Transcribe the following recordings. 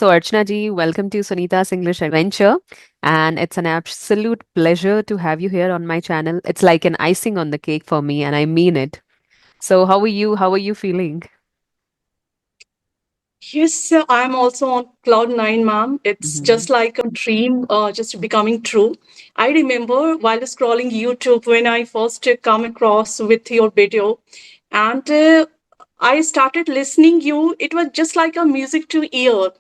So, Archana ji, welcome to Sunita's English Adventure. And it's an absolute pleasure to have you here on my channel. It's like an icing on the cake for me, and I mean it. So, how are you? How are you feeling? Yes, I'm also on cloud nine, ma'am. It's Hmm. just like a dream, just becoming true. I remember while scrolling YouTube when I first come across with your video, and I started listening you. It was just like a music to ear.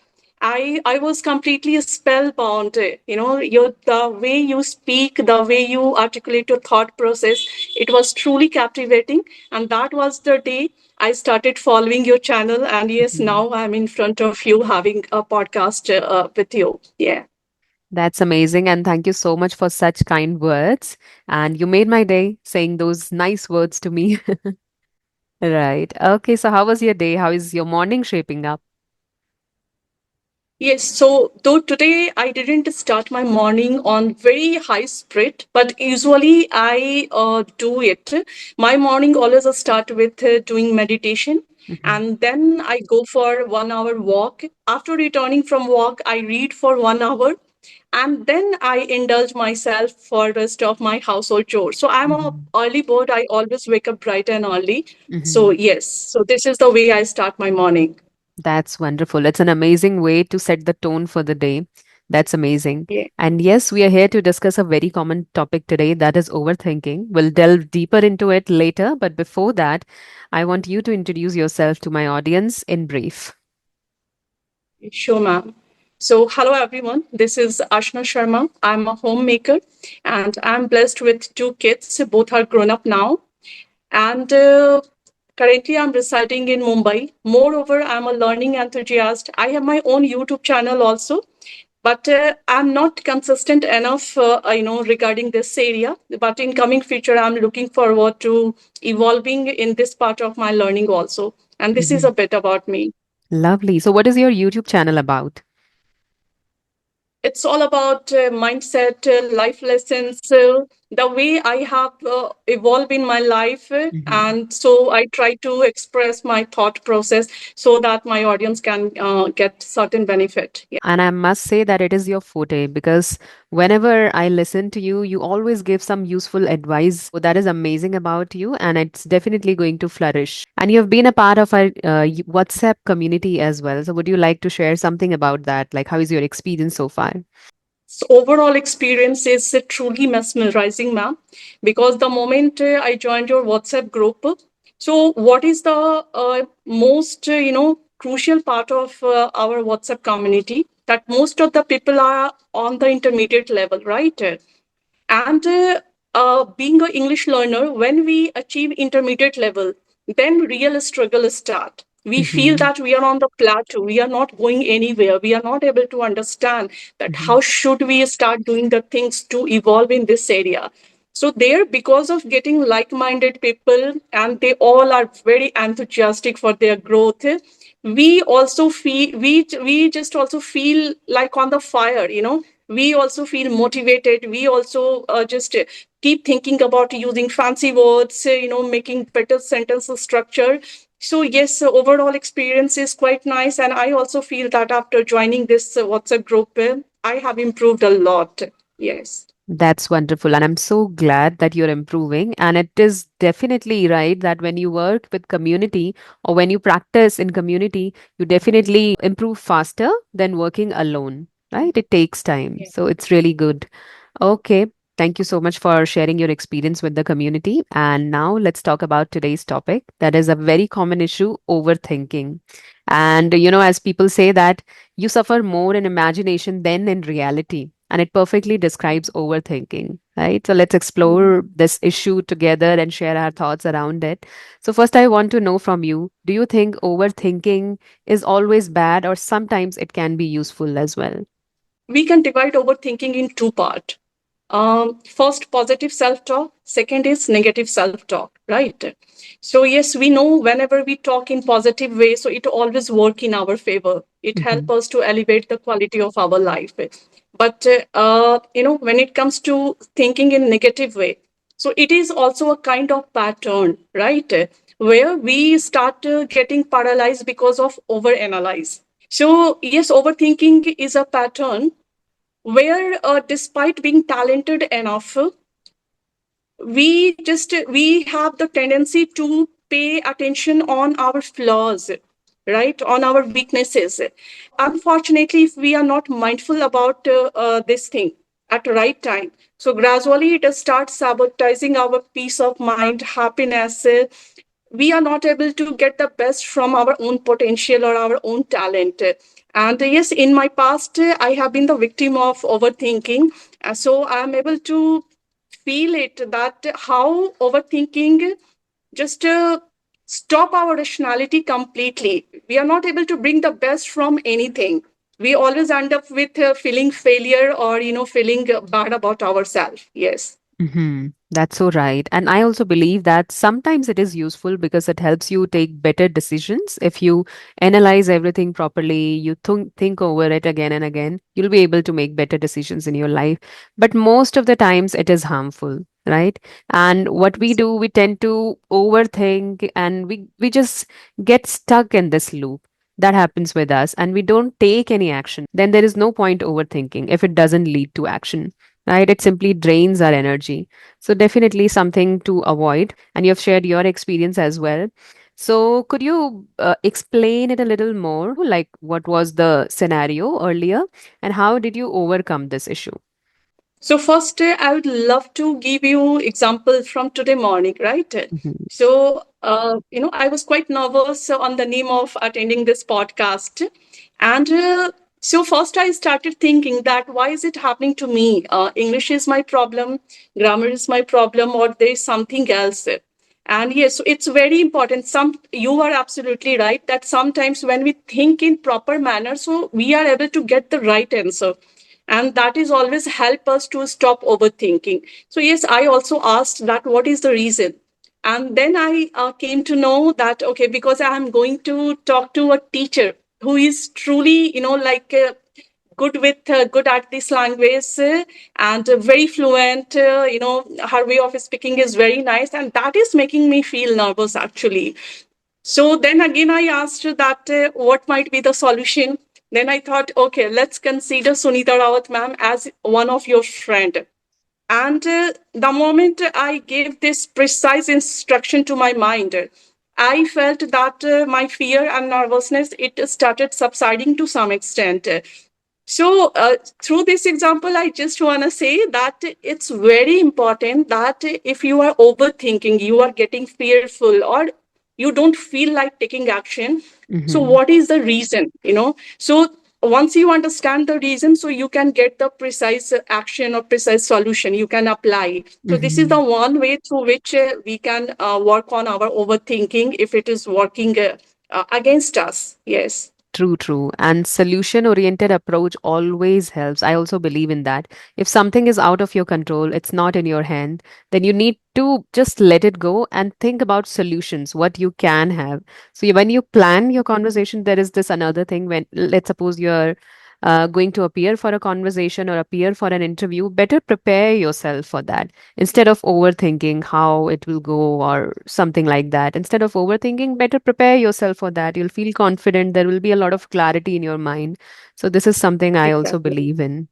I was completely spellbound. Your the way you speak, the way you articulate your thought process, it was truly captivating. And that was the day I started following your channel. And yes, Hmm. now I'm in front of you having a podcast with you. Yeah. That's amazing. And thank you so much for such kind words. And you made my day saying those nice words to me. Right. Okay. So, how was your day? How is your morning shaping up? Yes, so though today I didn't start my morning on very high spirit, but usually I do it. My morning always start with doing meditation, Hmm. and then I go for 1 hour walk. After returning from walk, I read for 1 hour, and then I indulge myself for rest of my household chores. So I'm a Hmm. early bird. I always wake up bright and early. So Hmm. yes, so this is the way I start my morning. That's wonderful. It's an amazing way to set the tone for the day. That's amazing. Yeah. And yes, we are here to discuss a very common topic today, that is overthinking. We'll delve deeper into it later, but before that, I want you to introduce yourself to my audience in brief. Sure, ma'am. So, hello everyone. This is Ashna Sharma. I'm a homemaker and I'm blessed with two kids. Both are grown up now. And currently, I'm residing in Mumbai. Moreover, I'm a learning enthusiast. I have my own YouTube channel also, but I'm not consistent enough, regarding this area. But in coming future, I'm looking forward to evolving in this part of my learning also. And this is Mhm. a bit about me. Lovely. So, what is your YouTube channel about? It's all about mindset, life lessons, the way I have evolved in my life. And so I try to express my thought process so that my audience can get certain benefit. Yeah. And I must say that it is your forte because whenever I listen to you, you always give some useful advice. So that is amazing about you, and it's definitely going to flourish. And you've been a part of our WhatsApp community as well. So would you like to share something about that? Like, how is your experience so far? So overall experience is truly mesmerizing, ma'am, because the moment I joined your WhatsApp group, so what is the most crucial part of our WhatsApp community? That most of the people are on the intermediate level, right? And being an English learner, when we achieve intermediate level, then real struggle start. We feel Hmm. that we are on the plateau. We are not going anywhere. We are not able to understand that Hmm. how should we start doing the things to evolve in this area. So there, because of getting like-minded people, and they all are very enthusiastic for their growth, we also feel we just also feel like on the fire. We also feel motivated. We also just keep thinking about using fancy words, making better sentence structure. So yes, overall experience is quite nice, and I also feel that after joining this WhatsApp group, I have improved a lot. Yes. That's wonderful. And I'm so glad that you're improving. And it is definitely right that when you work with community or when you practice in community, you definitely improve faster than working alone, right? It takes time. So it's really good. Okay. Thank you so much for sharing your experience with the community. And now let's talk about today's topic. That is a very common issue, overthinking. And, as people say that you suffer more in imagination than in reality. And it perfectly describes overthinking, right? So let's explore this issue together and share our thoughts around it. So, first, I want to know from you, do you think overthinking is always bad or sometimes it can be useful as well? We can divide overthinking in two parts. First, positive self talk. Second is negative self talk, right? So, yes, we know whenever we talk in positive way, so it always work in our favor. It helps Hmm. us to elevate the quality of our life. But, when it comes to thinking in negative way, so it is also a kind of pattern, right? Where we start getting paralyzed because of overanalyze. So yes, overthinking is a pattern where, despite being talented enough, we have the tendency to pay attention on our flaws, right, on our weaknesses. Unfortunately, if we are not mindful about this thing at the right time, so gradually it starts sabotaging our peace of mind, happiness. We are not able to get the best from our own potential or our own talent. And yes, in my past, I have been the victim of overthinking. So I am able to feel it, that how overthinking just stop our rationality completely. We are not able to bring the best from anything. We always end up with feeling failure, or feeling bad about ourselves. Yes. That's so right. And I also believe that sometimes it is useful because it helps you take better decisions. If you analyze everything properly, you think over it again and again, you'll be able to make better decisions in your life. But most of the times it is harmful, right? And what we do, we tend to overthink and we just get stuck in this loop. That happens with us and we don't take any action. Then there is no point overthinking if it doesn't lead to action, right? It simply drains our energy. So, definitely something to avoid. And you have shared your experience as well. So, could you explain it a little more? Like, what was the scenario earlier, and how did you overcome this issue? So first, I would love to give you example from today morning, right? Mhm. So, I was quite nervous on the name of attending this podcast. And so first I started thinking that why is it happening to me? English is my problem, grammar is my problem, or there is something else. And yes, so it's very important. You are absolutely right that sometimes when we think in proper manner, so we are able to get the right answer, and that is always help us to stop overthinking. So yes, I also asked that what is the reason, and then I came to know that okay, because I am going to talk to a teacher who is truly like good at this language, and very fluent. Her way of speaking is very nice, and that is making me feel nervous actually. So then again, I asked her that what might be the solution. Then I thought, okay, let's consider Sunita Rawat ma'am as one of your friend. And the moment I gave this precise instruction to my mind, I felt that my fear and nervousness, it started subsiding to some extent. So, through this example, I just want to say that it's very important that if you are overthinking, you are getting fearful, or you don't feel like taking action. So, Mhm. what is the reason? So once you understand the reason, so you can get the precise action or precise solution you can apply. So, this is the Mhm. one way through which we can work on our overthinking if it is working against us. Yes. True, true. And solution oriented approach always helps. I also believe in that. If something is out of your control, it's not in your hand, then you need to just let it go and think about solutions, what you can have. So when you plan your conversation, there is this another thing when, let's suppose you're going to appear for a conversation or appear for an interview, better prepare yourself for that instead of overthinking how it will go or something like that. Instead of overthinking, better prepare yourself for that. You'll feel confident. There will be a lot of clarity in your mind. So, this is something I also Exactly. believe in.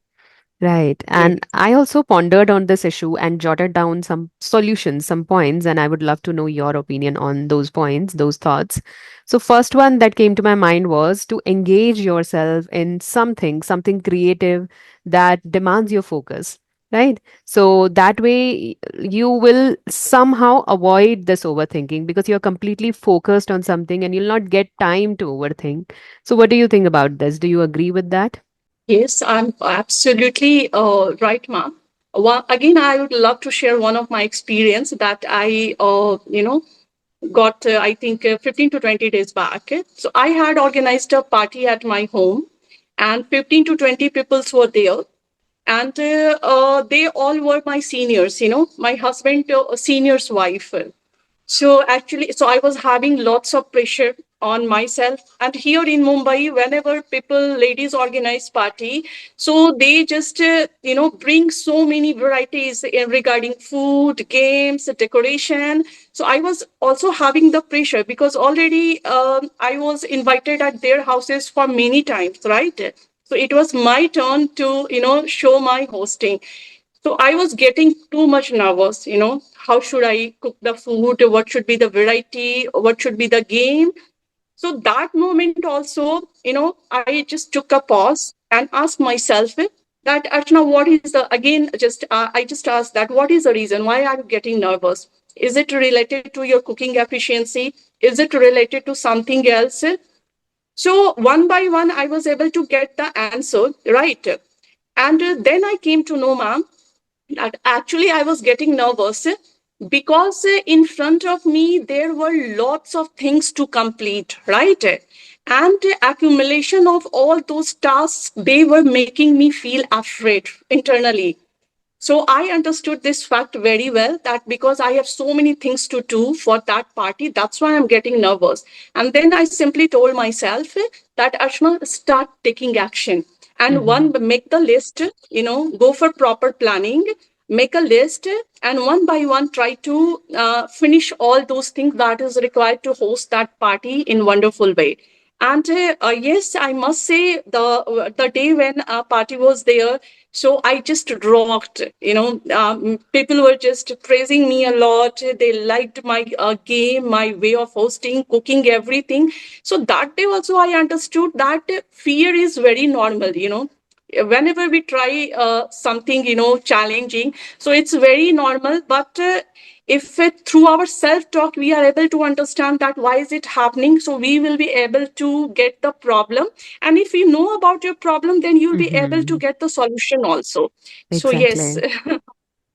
Right. Yes. And I also pondered on this issue and jotted down some solutions, some points, and I would love to know your opinion on those points, those thoughts. So, first one that came to my mind was to engage yourself in something, something creative that demands your focus. Right. So that way you will somehow avoid this overthinking because you're completely focused on something and you'll not get time to overthink. So, what do you think about this? Do you agree with that? Yes, I'm absolutely right, ma'am. Again, I would love to share one of my experience that I, got, I think, 15 to 20 days back. So I had organized a party at my home, and 15 to 20 peoples were there. And they all were my seniors, my husband, senior's wife. So actually, so I was having lots of pressure. on myself. And here in Mumbai, whenever people, ladies organize party, so they just bring so many varieties in regarding food, games, decoration. So I was also having the pressure because already I was invited at their houses for many times, right? So it was my turn to show my hosting. So I was getting too much nervous, how should I cook the food, what should be the variety, what should be the game. So that moment also, I just took a pause and asked myself that, Archana, what is the, again, just I just asked that, what is the reason? Why are you getting nervous? Is it related to your cooking efficiency? Is it related to something else? So one by one, I was able to get the answer, right? And then I came to know, ma'am, that actually I was getting nervous because in front of me there were lots of things to complete, right? And accumulation of all those tasks, they were making me feel afraid internally. So I understood this fact very well, that because I have so many things to do for that party, that's why I'm getting nervous. And then I simply told myself that, Ashma, start taking action. And Mm-hmm. one, make the list, go for proper planning, make a list, and one by one try to finish all those things that is required to host that party in wonderful way. And yes, I must say the day when our party was there, so I just rocked. People were just praising me a lot. They liked my game, my way of hosting, cooking, everything. So that day also I understood that fear is very normal. Whenever we try something challenging, so it's very normal. But if through our self talk we are able to understand that why is it happening, so we will be able to get the problem. And if you know about your problem, then you'll be able to Mm-hmm. get the solution also. So yes. Exactly.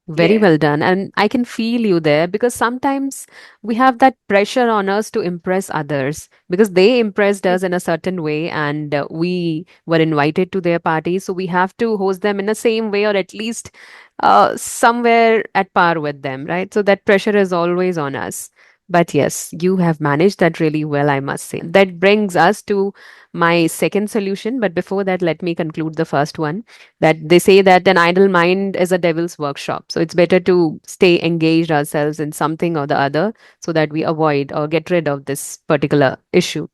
Very Yeah. well done. And I can feel you there because sometimes we have that pressure on us to impress others because they impressed us in a certain way and we were invited to their party. So we have to host them in the same way or at least somewhere at par with them, right? So that pressure is always on us. But yes, you have managed that really well, I must say. That brings us to my second solution. But before that, let me conclude the first one, that they say that an idle mind is a devil's workshop. So it's better to stay engaged ourselves in something or the other so that we avoid or get rid of this particular issue.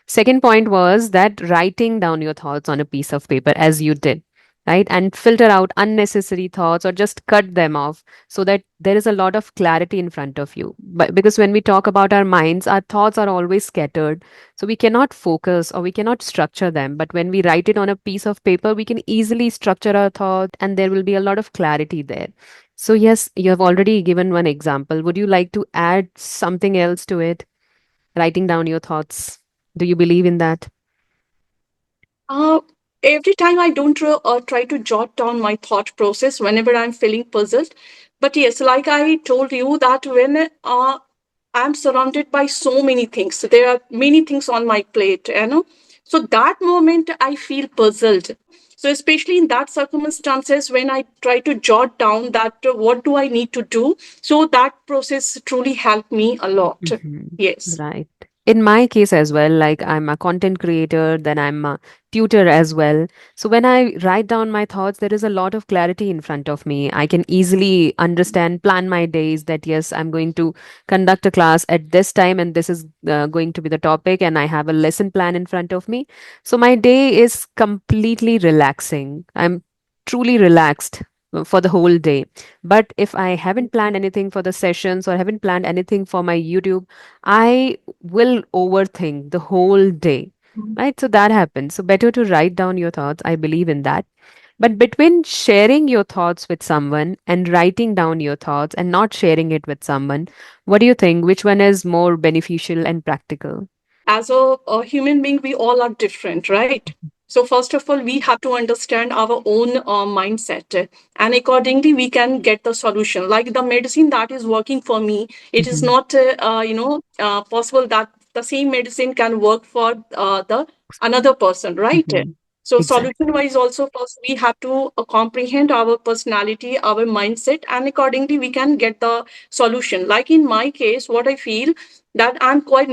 Second point was that writing down your thoughts on a piece of paper as you did, right? And filter out unnecessary thoughts or just cut them off so that there is a lot of clarity in front of you. But because when we talk about our minds, our thoughts are always scattered. So we cannot focus or we cannot structure them. But when we write it on a piece of paper, we can easily structure our thought and there will be a lot of clarity there. So, yes, you have already given one example. Would you like to add something else to it? Writing down your thoughts. Do you believe in that? Uh, every time I don't try to jot down my thought process whenever I'm feeling puzzled. But yes, like I told you, that when I'm surrounded by so many things, so there are many things on my plate, So that moment I feel puzzled. So especially in that circumstances, when I try to jot down that what do I need to do, so that process truly helped me a lot. Mhm. Yes. Right. In my case as well, like I'm a content creator, then I'm a tutor as well. So when I write down my thoughts, there is a lot of clarity in front of me. I can easily understand, plan my days that yes, I'm going to conduct a class at this time and this is going to be the topic and I have a lesson plan in front of me. So my day is completely relaxing. I'm truly relaxed for the whole day. But if I haven't planned anything for the sessions or haven't planned anything for my YouTube, I will overthink the whole day. Right? So that happens. So better to write down your thoughts. I believe in that. But between sharing your thoughts with someone and writing down your thoughts and not sharing it with someone, what do you think? Which one is more beneficial and practical? As a human being, we all are different, right? So first of all, we have to understand our own mindset, and accordingly we can get the solution. Like the medicine that is working for me, it is Mhm. not possible that the same medicine can work for the another person, right? Mhm. So solution Exactly. wise also, first we have to comprehend our personality, our mindset, and accordingly we can get the solution. Like in my case, what I feel, that I'm quite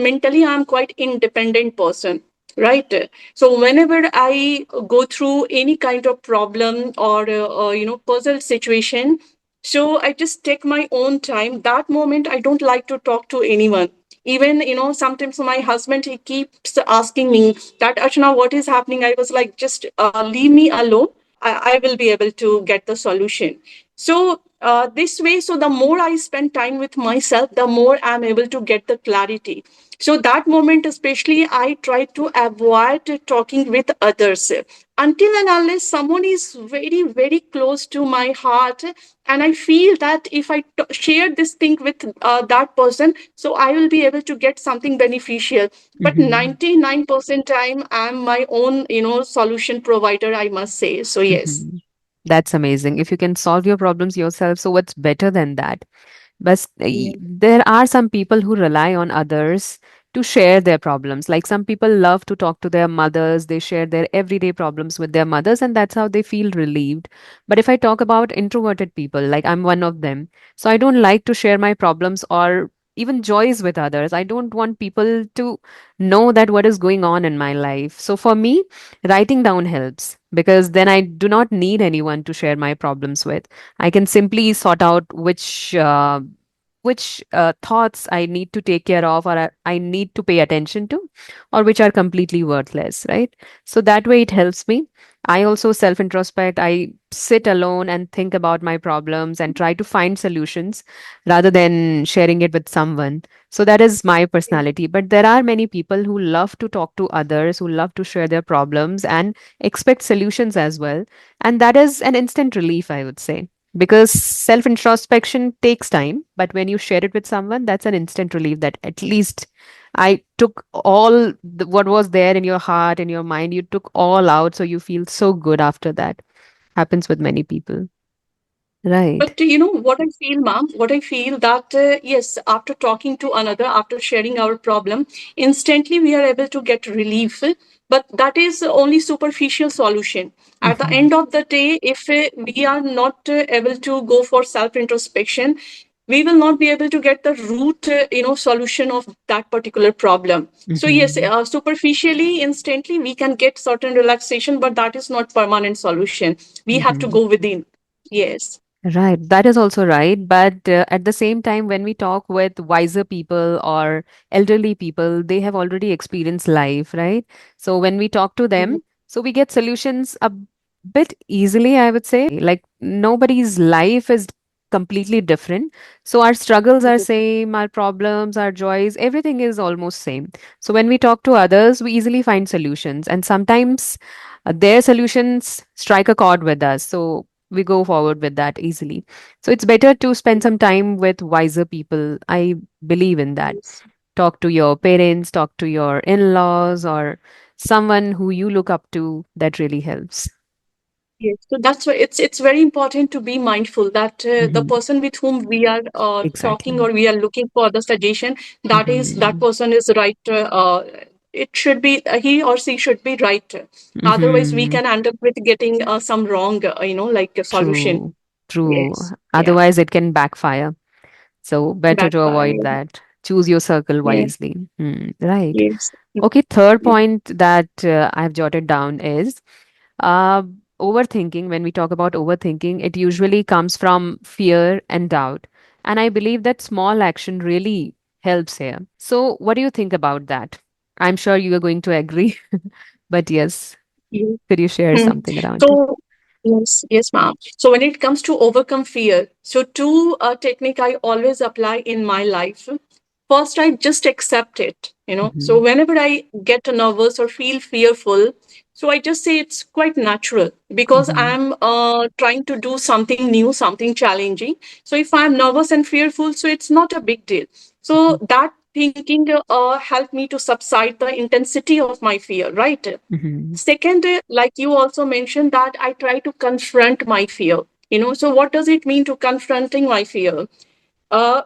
independent person, right? So whenever I go through any kind of problem or puzzle situation, so I just take my own time. That moment I don't like to talk to anyone. Even sometimes my husband, he keeps asking me that, Archana, what is happening? I was like, just leave me alone. I will be able to get the solution. So this way, so the more I spend time with myself, the more I'm able to get the clarity. So that moment especially, I try to avoid talking with others until and unless someone is very very close to my heart, and I feel that if I share this thing with that person, so I will be able to get something beneficial. But Mhm. 99% time I'm my own solution provider, I must say. So yes. Mhm. That's amazing. If you can solve your problems yourself, so what's better than that? But Yeah. there are some people who rely on others to share their problems. Like some people love to talk to their mothers, they share their everyday problems with their mothers, and that's how they feel relieved. But if I talk about introverted people, like I'm one of them, so I don't like to share my problems or even joys with others. I don't want people to know that what is going on in my life. So for me, writing down helps because then I do not need anyone to share my problems with. I can simply sort out which thoughts I need to take care of or I need to pay attention to, or which are completely worthless, right? So that way it helps me. I also self introspect. I sit alone and think about my problems and try to find solutions rather than sharing it with someone. So that is my personality. But there are many people who love to talk to others, who love to share their problems and expect solutions as well. And that is an instant relief, I would say, because self introspection takes time, but when you share it with someone, that's an instant relief that at least I took all what was there in your heart and your mind, you took all out, so you feel so good after that. Happens with many people, right? But what I feel, ma'am, what I feel that yes, after talking to another, after sharing our problem, instantly we are able to get relief. But that is only superficial solution. At the Hmm. end of the day, if we are not able to go for self introspection, we will not be able to get the root, solution of that particular problem. So yes, Hmm. superficially, instantly, we can get certain relaxation, but that is not permanent solution. We have to Hmm. go within. Yes. Right, that is also right. But at the same time, when we talk with wiser people or elderly people, they have already experienced life, right? So when we talk to them, so we get solutions a bit easily, I would say. Like nobody's life is completely different. So our struggles are same, our problems, our joys, everything is almost same. So when we talk to others, we easily find solutions, and sometimes their solutions strike a chord with us. So we go forward with that easily. So it's better to spend some time with wiser people. I believe in that. Yes. Talk to your parents, talk to your in laws, or someone who you look up to. That really helps. Yes, so that's why it's very important to be mindful that the Hmm. person with whom we are talking Exactly. or we are looking for the suggestion, that Hmm. person is right. It should be he or she should be right. Otherwise, we Hmm. can end up with getting some wrong, like a solution. True. True. Yes, yeah, Otherwise, it can backfire. So better to avoid backfire. that. Choose your circle Yeah, wisely. Hmm. Right. yes, Okay. Third yeah. point that I've jotted down is Uh, overthinking, when we talk about overthinking, it usually comes from fear and doubt. And I believe that small action really helps here. So, what do you think about that? I'm sure you are going to agree, but yes, Yeah. could you share Hmm. something around it? So, yes, yes, ma'am. So, when it comes to overcome fear, so two technique I always apply in my life. First, I just accept it. So Hmm. whenever I get nervous or feel fearful, so I just say it's quite natural because Hmm. I'm trying to do something new, something challenging. So if I'm nervous and fearful, so it's not a big deal. So that thinking helped me to subside the intensity of my fear, right? Hmm. Second, like you also mentioned, that I try to confront my fear. So what does it mean to confronting my fear?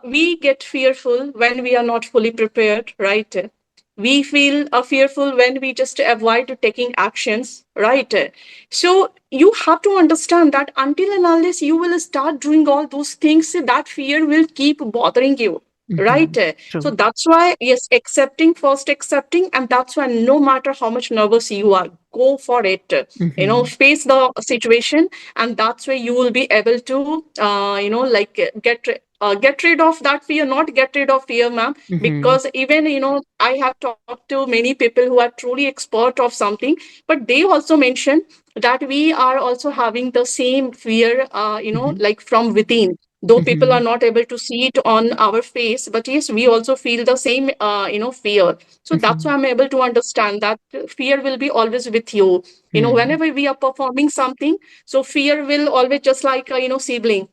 We get fearful when we are not fully prepared, right? We feel fearful when we just avoid taking actions, right? So you have to understand that until and unless you will start doing all those things, that fear will keep bothering you. right? Mm-hmm. So True. that's why, yes, accepting, first accepting, and that's why no matter how much nervous you are, go for it. Mm-hmm. Face the situation, and that's why you will be able to get rid of that fear. Not get rid of fear, ma'am, Mm-hmm. because even I have talked to many people who are truly expert of something, but they also mention that we are also having the same fear, Mm-hmm. like from within, though people are Mm-hmm. not able to see it on our face, but yes, we also feel the same fear. So that's Mm-hmm. why I'm able to understand that fear will be always with you. Mm-hmm. Whenever we are performing something, so fear will always, just like a sibling,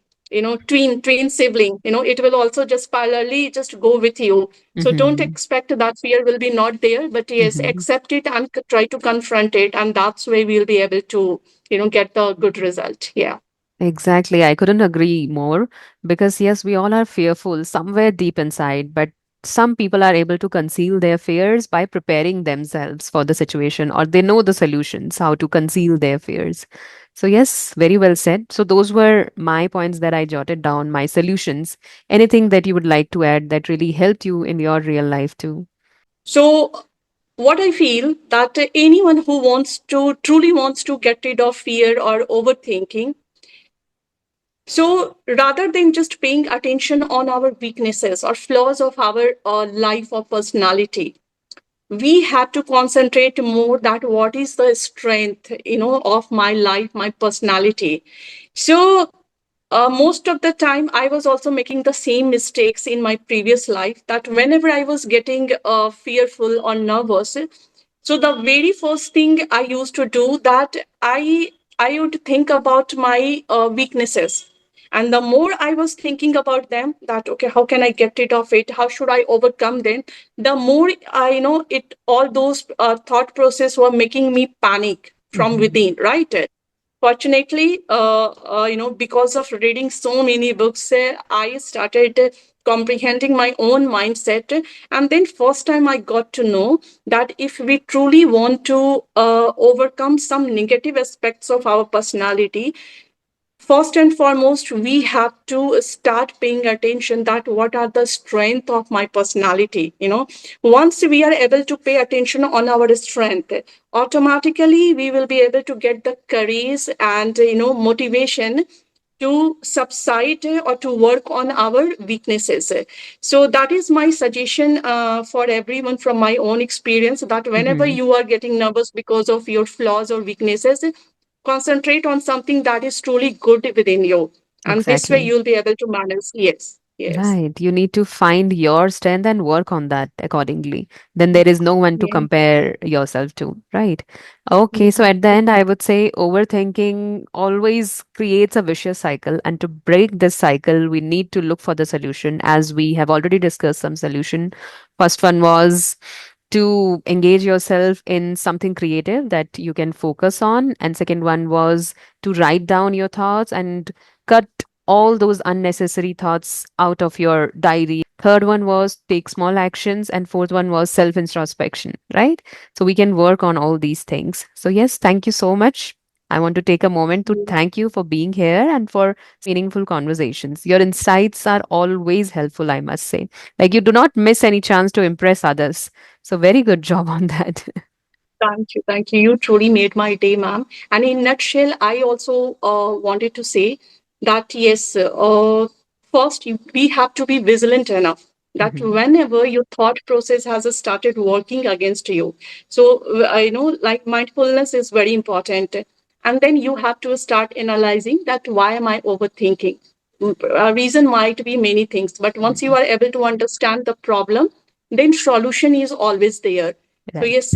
twin sibling, it will also just parallelly just go with you. So don't Mm-hmm. expect that fear will be not there, but yes, Mm-hmm. accept it and try to confront it, and that's why we'll be able to get the good result. Yeah. Exactly. I couldn't agree more because, yes, we all are fearful somewhere deep inside, but some people are able to conceal their fears by preparing themselves for the situation, or they know the solutions, how to conceal their fears. So, yes, very well said. So, those were my points that I jotted down, my solutions. Anything that you would like to add that really helped you in your real life too? So what I feel that anyone who wants to truly wants to get rid of fear or overthinking, so rather than just paying attention on our weaknesses or flaws of our life or personality, we have to concentrate more that what is the strength of my life, my personality. So most of the time I was also making the same mistakes in my previous life, that whenever I was getting fearful or nervous, so the very first thing I used to do that I would think about my weaknesses, and the more I was thinking about them, that okay, how can I get rid of it, how should I overcome them, the more I know it, all those thought process were making me panic from Mm-hmm. within, right? Fortunately, because of reading so many books, I started comprehending my own mindset. And then first time I got to know that if we truly want to overcome some negative aspects of our personality, first and foremost we have to start paying attention that what are the strength of my personality. Once we are able to pay attention on our strength, automatically we will be able to get the courage and motivation to subside or to work on our weaknesses. So that is my suggestion for everyone from my own experience, that whenever Mm-hmm. you are getting nervous because of your flaws or weaknesses, concentrate on something that is truly good within you, and this way Exactly. you'll be able to manage. Yes, yes, Right. You need to find your strength and work on that accordingly. Then there is no one to yeah. compare yourself to, right? Okay. So Mhm. at the end, I would say overthinking always creates a vicious cycle. And to break this cycle, we need to look for the solution, as we have already discussed some solution. First one was to engage yourself in something creative that you can focus on. And second one was to write down your thoughts and cut all those unnecessary thoughts out of your diary. Third one was take small actions. And fourth one was self introspection, right? So we can work on all these things. So, yes, thank you so much. I want to take a moment to thank you for being here and for meaningful conversations. Your insights are always helpful, I must say. Like you do not miss any chance to impress others. So, very good job on that. Thank you, thank you. You truly made my day, ma'am. And in nutshell, I also wanted to say that yes, first we have to be vigilant enough that Mhm. whenever your thought process has started working against you, so I know like mindfulness is very important, and then you have to start analyzing that why am I overthinking. A reason might be many things, but once you Mhm. are able to understand the problem, then solution is always there. So Right. yes,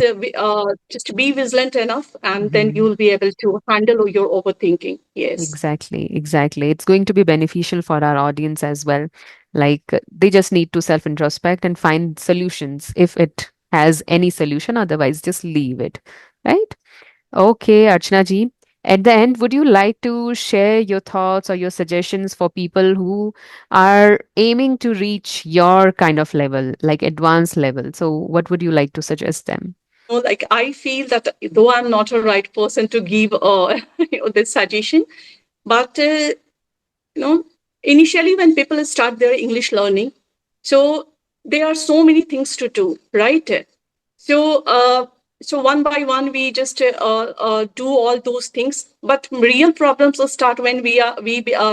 just be vigilant enough, and then you Mhm. will be able to handle your overthinking. Yes. Exactly, exactly. It's going to be beneficial for our audience as well. They just need to self introspect and find solutions if it has any solution. Otherwise, just leave it. Right? Okay, Archana ji. At the end, would you like to share your thoughts or your suggestions for people who are aiming to reach your kind of level, like advanced level? So, what would you like to suggest them? Like I feel that though I'm not a right person to give this suggestion, but you know, initially when people start their English learning, So there are so many things to do, right? So, so one by one, we just do all those things. But real problems will start when we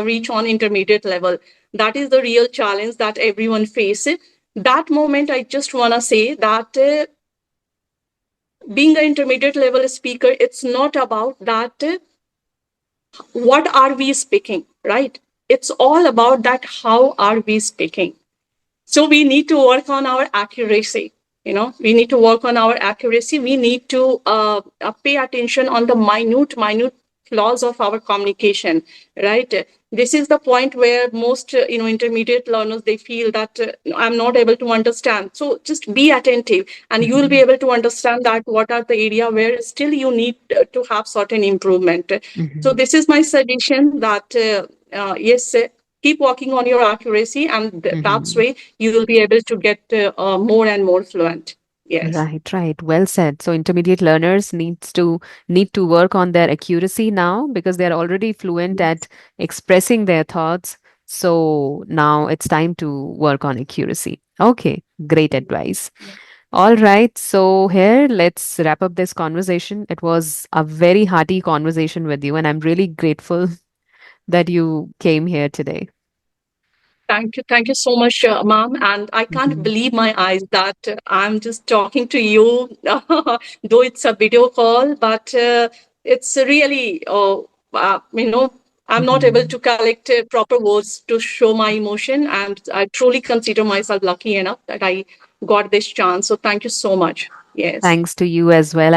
reach on intermediate level. That is the real challenge that everyone faces. That moment, I just wanna say that being an intermediate level speaker, it's not about that. What are we speaking, right? It's all about that. How are we speaking? So we need to work on our accuracy. We need to work on our accuracy. We need to pay attention on the minute flaws of our communication, right? This is the point where most intermediate learners, they feel that I'm not able to understand. So just be attentive, and you will be Mhm. able to understand that what are the area where still you need to have certain improvement. So Mhm. this is my suggestion that yes, keep working on your accuracy, and that's Mhm. way you will be able to get more and more fluent. Yes. Right, right. Well said. So intermediate learners need to work on their accuracy now because they're already fluent at expressing their thoughts. So now it's time to work on accuracy. Okay, great advice. All right. So here, let's wrap up this conversation. It was a very hearty conversation with you, and I'm really grateful that you came here today. Thank you so much, ma'am. And I can't Mhm. believe my eyes that I'm just talking to you, though it's a video call, but it's really, I'm not able Mhm. to collect proper words to show my emotion. And I truly consider myself lucky enough that I got this chance. So thank you so much. Yes. Thanks to you as well.